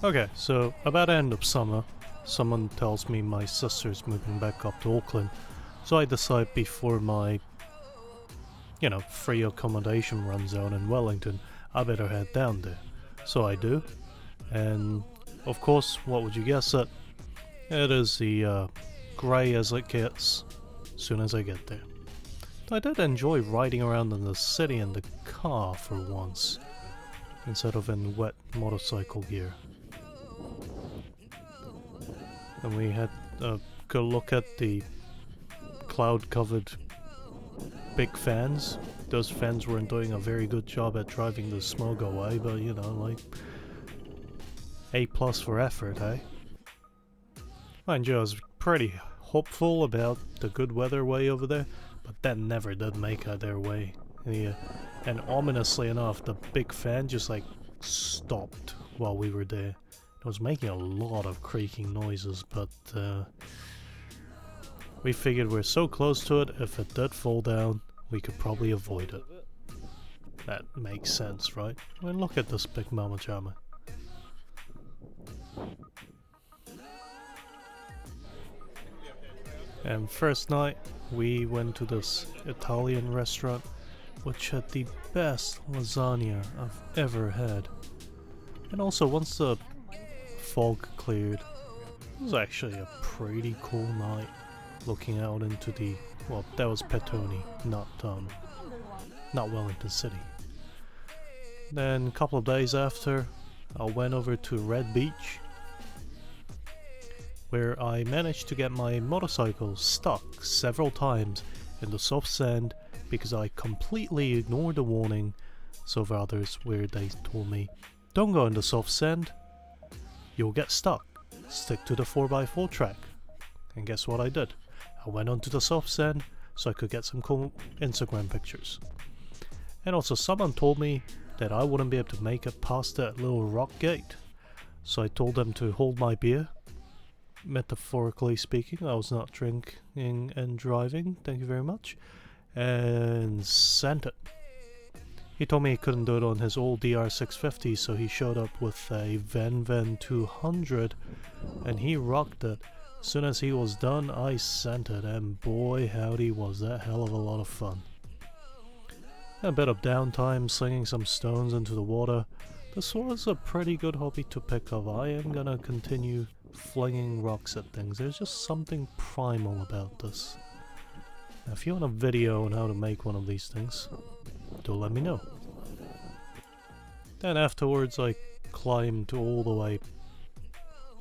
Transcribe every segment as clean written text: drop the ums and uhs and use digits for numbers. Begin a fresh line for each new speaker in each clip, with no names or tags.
Okay, so about end of summer, someone tells me my sister's moving back up to Auckland, so I decide before my, free accommodation runs out in Wellington, I better head down there. So I do, and of course, what would you guess it? It is the grey as it gets, soon as I get there. I did enjoy riding around in the city in the car for once, instead of in wet motorcycle gear. And we had a good look at the cloud-covered big fans. Those fans weren't doing a very good job at driving the smoke away, but A+ for effort, eh? Mind you, I was pretty hopeful about the good weather way over there, but that never did make it their way. Yeah. And ominously enough, the big fan just stopped while we were there. It was making a lot of creaking noises, but we figured we're so close to it, if it did fall down, we could probably avoid it. That makes sense, right? I mean, look at this big mama jamma. And first night, we went to this Italian restaurant, which had the best lasagna I've ever had. And also, once the fog cleared, it was actually a pretty cool night looking out into the, well, that was Petone, not Wellington City. Then a couple of days after, I went over to Red Beach, where I managed to get my motorcycle stuck several times in the soft sand because I completely ignored the warning of others where they told me, don't go in the soft sand, you'll get stuck, stick to the 4x4 track. And guess what I did? I went onto the soft sand so I could get some cool Instagram pictures. And also someone told me that I wouldn't be able to make it past that little rock gate, so I told them to hold my beer. Metaphorically speaking, I was not drinking and driving, thank you very much, and sent it. He told me he couldn't do it on his old DR650, so he showed up with a Van 200 and he rocked it. As soon as he was done, I sent it, and boy howdy was that hell of a lot of fun. A bit of downtime, slinging some stones into the water. This was a pretty good hobby to pick up. I am gonna continue flinging rocks at things. There's just something primal about this. Now, if you want a video on how to make one of these things, do let me know. Then afterwards I climbed all the way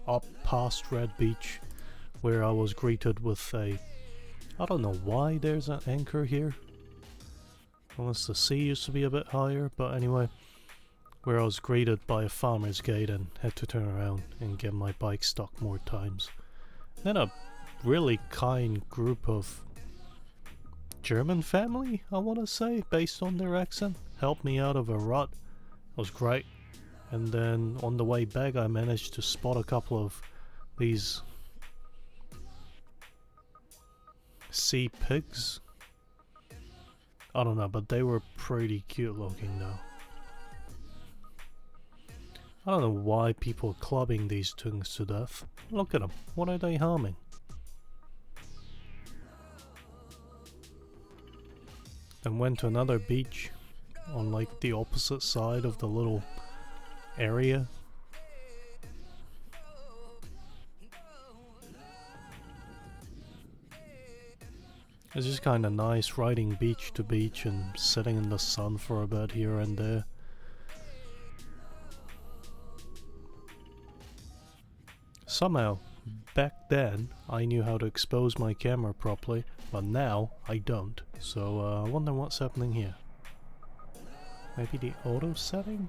up past Red Beach, where I was greeted with a... I don't know why there's an anchor here. Unless the sea used to be a bit higher, but anyway. Where I was greeted by a farmer's gate and had to turn around and get my bike stuck more times. Then a really kind group of German family, I want to say, based on their accent, helped me out of a rut. It was great. And then on the way back I managed to spot a couple of these sea pigs. I don't know, but they were pretty cute looking though. I don't know why people are clubbing these things to death. Look at them. What are they harming? And went to another beach on the opposite side of the little area. It's just kind of nice riding beach to beach and sitting in the sun for a bit here and there. Somehow, back then, I knew how to expose my camera properly, but now I don't. So I wonder what's happening here. Maybe the auto setting?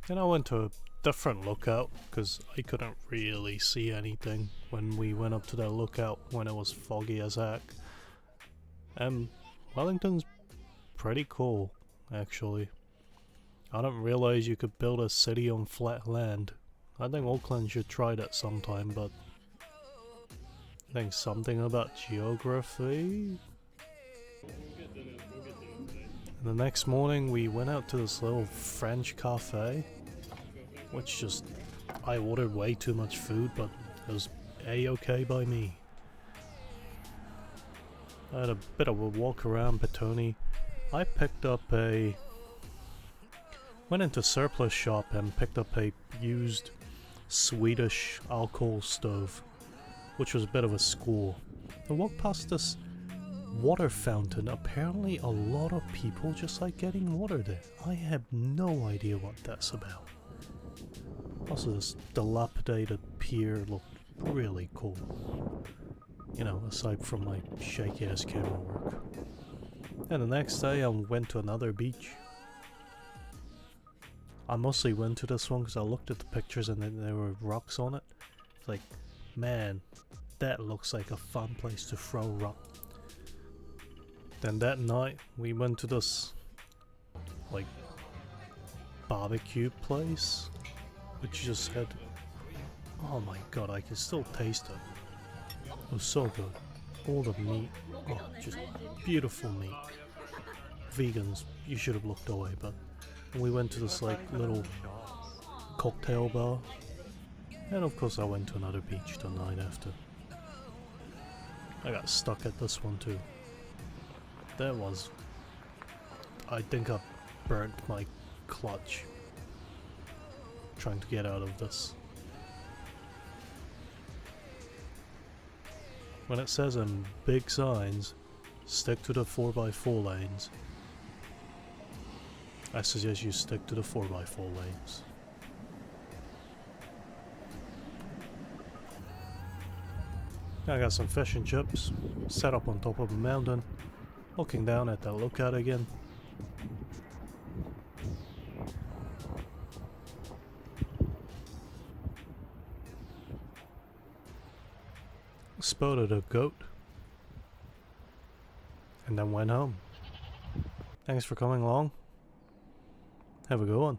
Then I went to a different lookout, because I couldn't really see anything when we went up to that lookout when it was foggy as heck. Wellington's pretty cool, actually. I didn't realize you could build a city on flat land. I think Auckland should try that sometime, but I think something about geography. And the next morning we went out to this little French cafe. which just, I ordered way too much food, but it was a-okay by me. I had a bit of a walk around Petone. I picked up went into surplus shop and picked up a used Swedish alcohol stove, which was a bit of a score. I walked past this water fountain. Apparently a lot of people just like getting water there. I have no idea what that's about. Also, this dilapidated pier looked really cool. You know, aside from my shaky ass camera work. And the next day I went to another beach. I mostly went to this one because I looked at the pictures and then there were rocks on it. It's like, man, that looks like a fun place to throw rock. Then that night we went to this like barbecue place, which just had, oh my god, I can still taste it. It was so good. All the meat, oh, just beautiful meat. Vegans, you should have looked away, but we went to this like little cocktail bar. And of course I went to another beach the night after. I got stuck at this one too. That was, I think I burnt my clutch trying to get out of this. When it says in big signs, stick to the 4x4 lanes, I suggest you stick to the 4x4 lanes. I got some fish and chips, set up on top of a mountain, looking down at that lookout again. Spotted a goat, and then went home. Thanks for coming along. Have a good one.